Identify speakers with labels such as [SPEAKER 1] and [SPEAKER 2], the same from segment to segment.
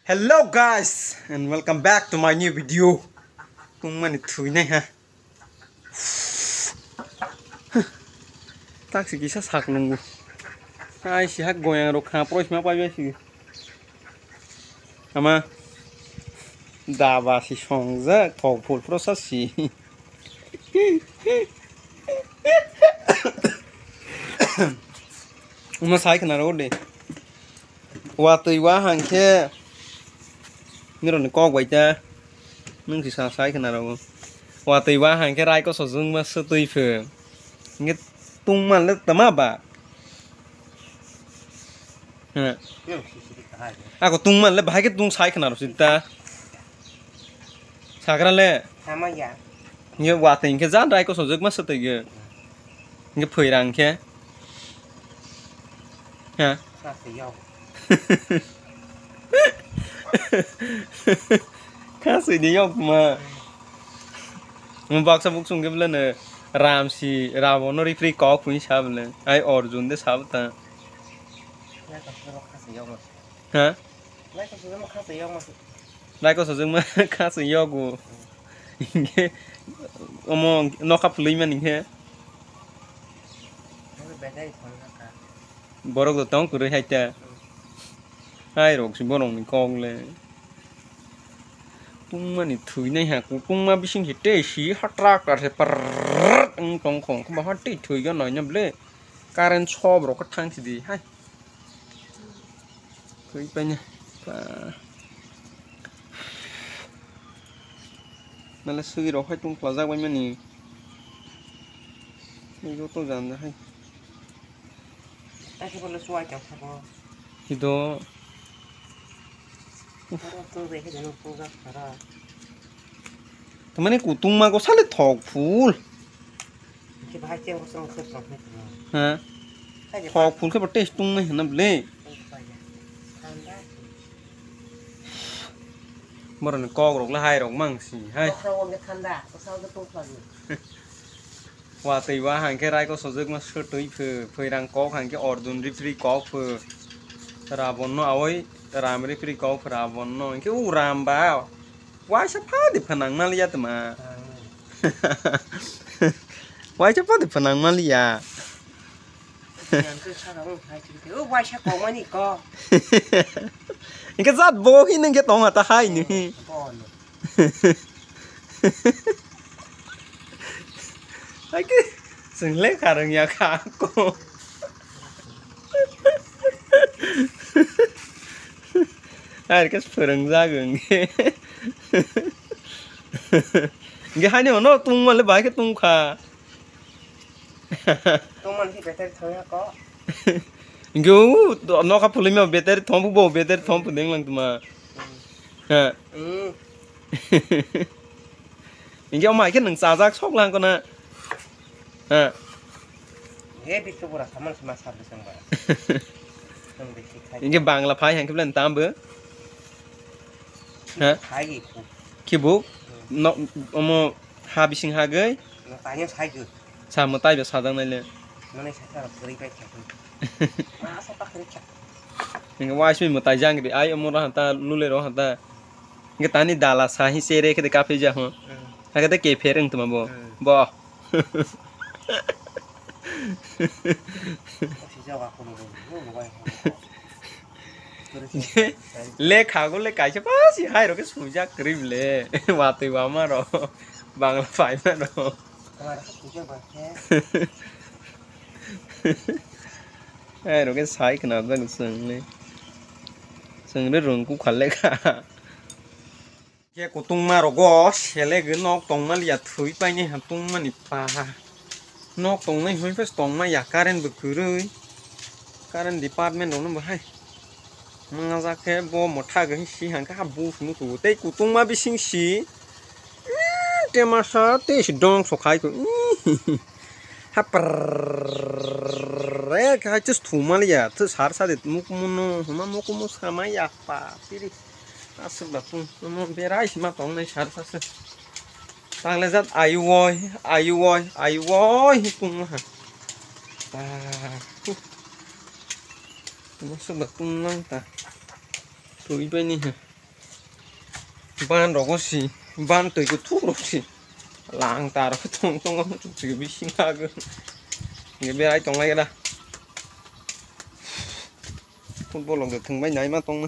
[SPEAKER 1] Hello guys and welcome back to my new video. Tung mani thui này ha. Tak sih kisah sak nunggu. Hai si hak goyang rok ha pros ma pa sih. Ama dava si songza thok phul process si. Uma sai kana ro de. Wa tui wa hang kheนี่เราเนี่ยก็ไว้จ้านึ่งสีสาสายขนาดเราว่าตีว่าหางแค่ไรก็สดซึ่งมาสตุยเฟื่องงี้ตุ้งมันแล้วแต่มาบ่าก็ตุ้งมันแล้วบ่ให้แค่ตุ้งสายขนาดเราสิตาสากันเลยงี้ว่าตีแค่จ้านไรก็สดซึ่งมาสตุยเงี้เผยรังแค่ฮะข้าสื่อนิยมมาบอกสมุกสุงกันเลยเนอะรามสีราวน์รีฟรีกอล์ฟคุณชอบเลยไอออร์จุนเดชอบตาฮะไล่ก็สื่อมาข้าสื่อยอกูอย่างเงี้ยมองนอกขับลุยมันอย่างเงี้ยบอร์กตัวต้องกูเลยให้เจ้าให้หรอกสิบอร์งนี่กองเลยปุ้งมันนี่ถือในหางกูปุ้งมาบิชิงหิตเตชีฮัตรักอะไรปรดตรงของเขาบอกฮัตติถือกันหน่อยนั่นเลยการเชอบเราก็ทั้งสิดีให้เคยไปเนี่ยนั่นแหละซื้อเราให้ตรงพลาซ่าไว้มันนี่ไม่รู้ตัวจันนะให้ไอ้ที่มันสวยจังครับฮิโดทำไมเนี่ยกูตุ้งมาก็สั่งเลยถอกฟูลฮะถอกฟูลแค่ประเทศตุ้งไม่เห็นนั่นเลยเมื่อนั้นกอกหลอกละให้หลอกมั่งสิให้ว่าตีว่าหางแค่ไรก็สดซึกมาสุดตัวเพื่อรังกอกหางแค่ออร์ดุนริฟรีกอกเพื่อราบอนน้เอาไว้รามริฟรีกอกราบอนน้แค่รามบ้าวว่าเฉพาะดิผนังมาลียาตมาว่าเฉพาะดิผนังมาลียาว่าเฉพาะมันนี่ก็ก็จัดโบหินึงแค่ตรงหัตถ์ให้นี่ไอ้กี่สิ่งเล็กขารงยาขาโกไอ้ก็เฟื่องจ้าเกงเงี้ยให้เนี่ยมันน้อตุ้งมันเลยบ่ายแค่ตุ้งขาตุ้งมันที่เบเตอร์ท้องก็เงี้ยน้อครับพลิมเอาเบเตอร์ท้องผู้บ่เบเตอร์ท้องผู้เด้งหลังตัวมาฮะเงี้ยเอาไม้แค่หนึ่งสาวจักชกหลังก็นะฮะเฮ้ยบิดตัวละสามันสมาสับสังบ้ายังบางละพายแห่งคลิปเล่นตามเบื่อฮะคิบุกนกอมหาบิชิงหาเกยตายยังใช่คือสามตายแบบสาดังนั่นเลยนั่นไม่ใช่สำหรับกรีบไปแข่งมาสักพักกรีบแข่งยังว่าช่วยมาตายจังกี่ไอ้อมรหันตาลุเลรหันตายังตานี่ดาลาสาฮิเซเรคิดกาเฟจ่าฮะหากแต่เก็บเพลิงตัวมาบ่เล็กขาก็เล็กไก่ใช่ปะสิให้เราก็สูญจากกริบเลยว่าตัวว่ามาเราบางฝ่ายมาเราให้เราก็ใช้ขนาดนั้นซึ่งเลยซึ่งได้รุ่งกูขันเล็กค่ะแค่กูตุ้งมาเราก็เฉลี่ยกันนอกตรงมาเลียถุยไปนี่ฮะตุ้งมานี่ป่านอกตรงนี้เฮ้ยเฟสตรงมาอยากการเรียนบุกคือเลยการเรียนดีพาร์ตเมนต์ตรงนั้นบ่ให้มึงอาจจะแค่บ่หมดท่ากันสิหันก็หาบูฟมุตุเต้กูตุ้งมาบิชิงสิเดี๋ยวมาซะเต้สิดองสกายกูฮับปร์เอ้ก็ให้จะถูมาเลยอ่ะที่สารสาดิมุกมุนหัวมันมุกมุสขามาอยากป่าสิริอาสุดแบบมันเบรายสิมาตรงในสารสาดิตั้งเลยจัดอายุวอยตุ้งมามันสุดแบบตุ้งนั่งตาถุยไปนี่ฮะ ban rồi có gì ban tới cái thuốc rồi gì làng ta rồi tông tông không chụp gì bị sinh ra cơ người bé ai tông này ra football lòng được thằng mấy nhảy mà tông nữa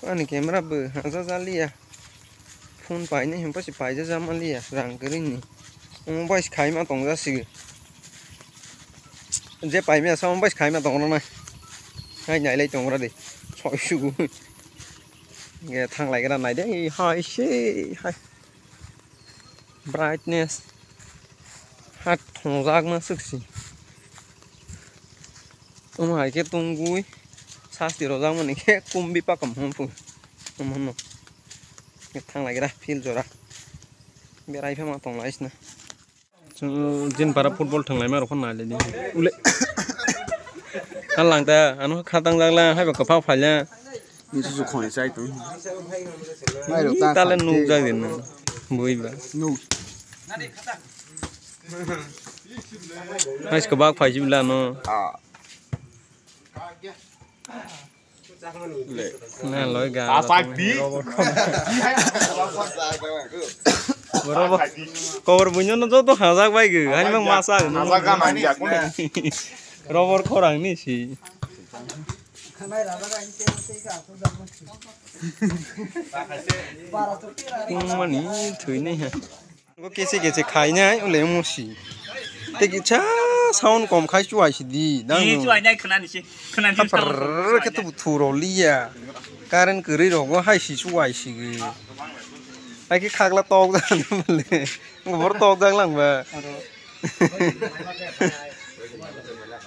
[SPEAKER 1] anh này camera bự hàng ra lia phone phải này không phải phải ra mà lia ràng cái này không phải khai mà tông ra xí dễ phải mà sao không phải khai mà tông nó này hai nhảy lấy tông ra đi chọi sù nghe thằng lại cái này đấy hai hai brightness hát thong rác mà sức gì ông hải cái tung vui sát thì rồi rằng mình cái cung bị bắt cầm không phụ không cái thằng lại cái đó feel rồi đó bây giờ phải mà tông lại nè trên para football thằng lại mà rồi con này lên đi ule anh lang ta anh khát tăng giang la hay bảo cặp phao phải nha
[SPEAKER 2] 你是看晒东，ta
[SPEAKER 1] lên nụ ra đến mười vậy hay các bác phải chịu làm nó nè lối gà cover punya nó tuh hazak baik gitu hanya memang masak
[SPEAKER 2] hazak kan aja aku
[SPEAKER 1] robot korang nih sih mana nih tuh ini ya có kese khai nhá ông lấy mua xì thế cái cha sound còn khai chuai xì đi đang
[SPEAKER 3] chuai nhá khăn gì
[SPEAKER 1] cái tụ thù rồi lia karen cười rồi có hai xì chuai xì ai cái khác là to ra nó lên ngồi to ra lằng về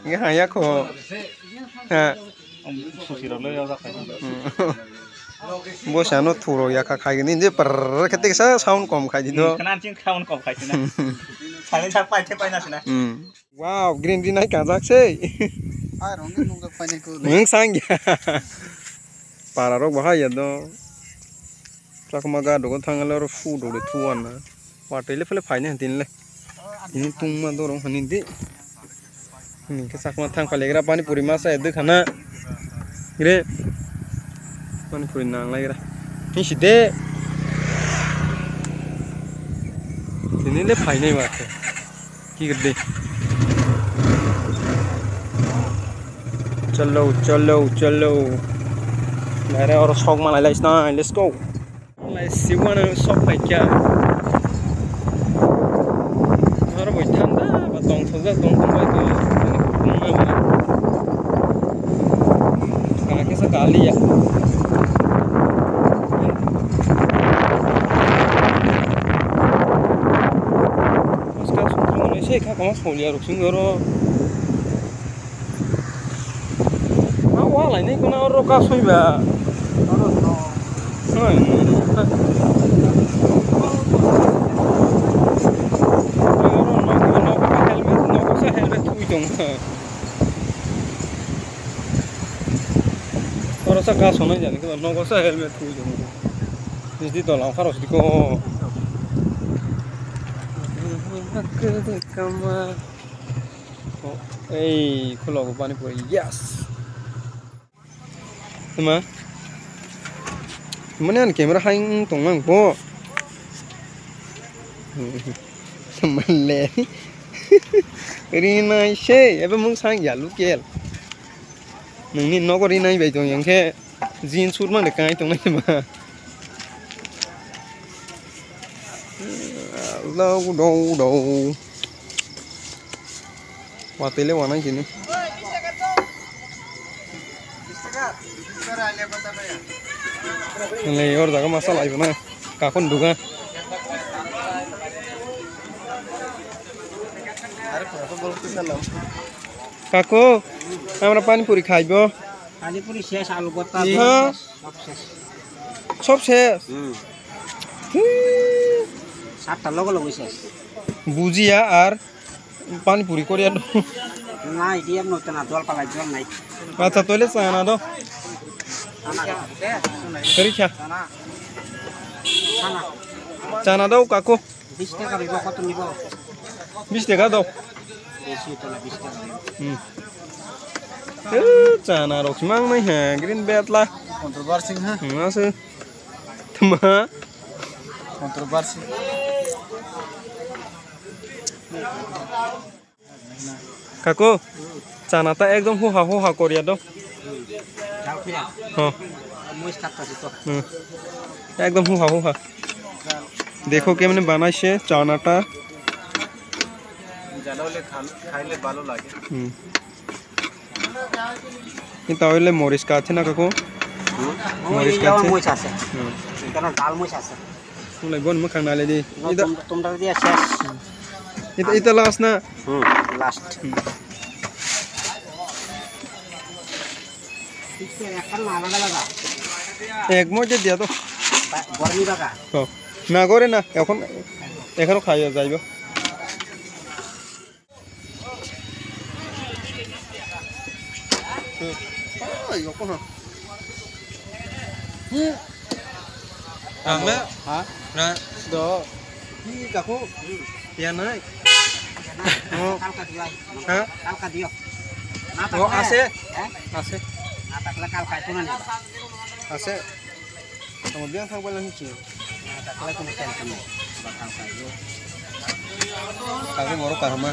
[SPEAKER 1] cái hai ác hồ ha bố sáng nó thù rồi ya khai cái này chứ cái tiếng sao sound còn khai gì đó
[SPEAKER 3] khăn chiên sound còn khai gì nè khai lên chắc phải nè nè
[SPEAKER 1] wow green green này cả rác xe nướng sang ya para rồi bao nhiêu đó chắc mà gà đồ con thằng là food đồ để thu ăn à và tới lấy phải này tin lấy ini tung mà đồ rồi hành đi cái chắc mà thằng phải lấy ra pani puri masa itu khana gre pani puri nang lấy ra ini sih deh ini lấy phải này mà কি করবে चलो चलो चलो मेरे और शौक माला लाइस ना let's go लाइस सिवाना शौक भाई क्या हमारा बहुत ठंडा बताऊं थोड़ा तुम भाई को कहाँ कैसा गाली है उसका सूत्र होने से क्या कमाल खोलिया रुक सिंगरो lại này con nó cá soi về, nó có sao helmet thui chung, nó sao cá soi này vậy, nó có sao helmet thui chung, như thế đó là phải rồi thì có, ê, cô lộc pani puri, yes. Mà mana anh camera hang tong mang po mình lẹ rinai xe em muốn sang giả lúc kia mình nhìn nó có rinai vậy rồi những cái jean suit mang được cái tong này mà lâu đâu qua tele qua này chứ này और जगह मसाला है ना काकन दुगा काको हमरा पानी पूरी खाइबो
[SPEAKER 3] पानी पूरी शेष आलू गोटा
[SPEAKER 1] सब शेष
[SPEAKER 3] सातटा लगे लगे शेष
[SPEAKER 1] भुजिया और पानी पूरी करिया दो
[SPEAKER 3] ना इडियम नतना जल पाला जल নাই
[SPEAKER 1] अच्छा तोले साना दो करी क्या चाना दो काको
[SPEAKER 3] 20 টাকা দিব কত নিব
[SPEAKER 1] 20 টাকা দাও
[SPEAKER 3] বেশি তো না 20 টাকা
[SPEAKER 1] चाना रोक mang नहीं है green bat La
[SPEAKER 2] Controversy ha.
[SPEAKER 1] Masih. Tema.
[SPEAKER 2] Controversy.
[SPEAKER 1] Kaku. Canata ekdom huha Korea do. हाँ एकदम हुआ देखो कि मैंने बनाई से चानाटा
[SPEAKER 3] খাইলে ভালো লাগে
[SPEAKER 1] তাহলে মরিচ কা আছে না কাকু মরিচ কা আছে
[SPEAKER 3] মরিচ আছে কেন ডাল মরিচ আছে
[SPEAKER 1] তুই বন মুখ খানালে দি
[SPEAKER 3] তোমরা দিয়া শেষ
[SPEAKER 1] এটা লাস্ট না
[SPEAKER 3] লাস্ট এখন আলাদা আলাদা
[SPEAKER 1] এক মজে দিয়া তো
[SPEAKER 3] গরমি বাগা
[SPEAKER 1] না করে না এখন এখানেও খাইয়া যাইব Ame,
[SPEAKER 2] Ha?
[SPEAKER 1] nah,
[SPEAKER 2] Do.
[SPEAKER 1] hi kaku, ya naik.
[SPEAKER 3] কালকা দিও
[SPEAKER 1] Hah?
[SPEAKER 3] কালকা দিও
[SPEAKER 1] Oh, AC, AC,
[SPEAKER 3] না থাকলে কালকা কোনো নেই
[SPEAKER 1] AC. Kemudian thang balang hiji.
[SPEAKER 3] না থাকলে কোনো টেনশন নেই কালকা দিও
[SPEAKER 1] Kaku ngoro kahama.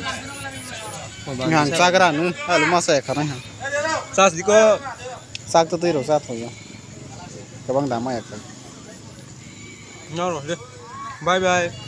[SPEAKER 2] Ngan sagra nu. Alu masa khana ha.
[SPEAKER 1] Sas diko.
[SPEAKER 2] Sak to tiro sat hoya. Kabang damai ka.
[SPEAKER 1] Nhau rồi đi. Bye bye.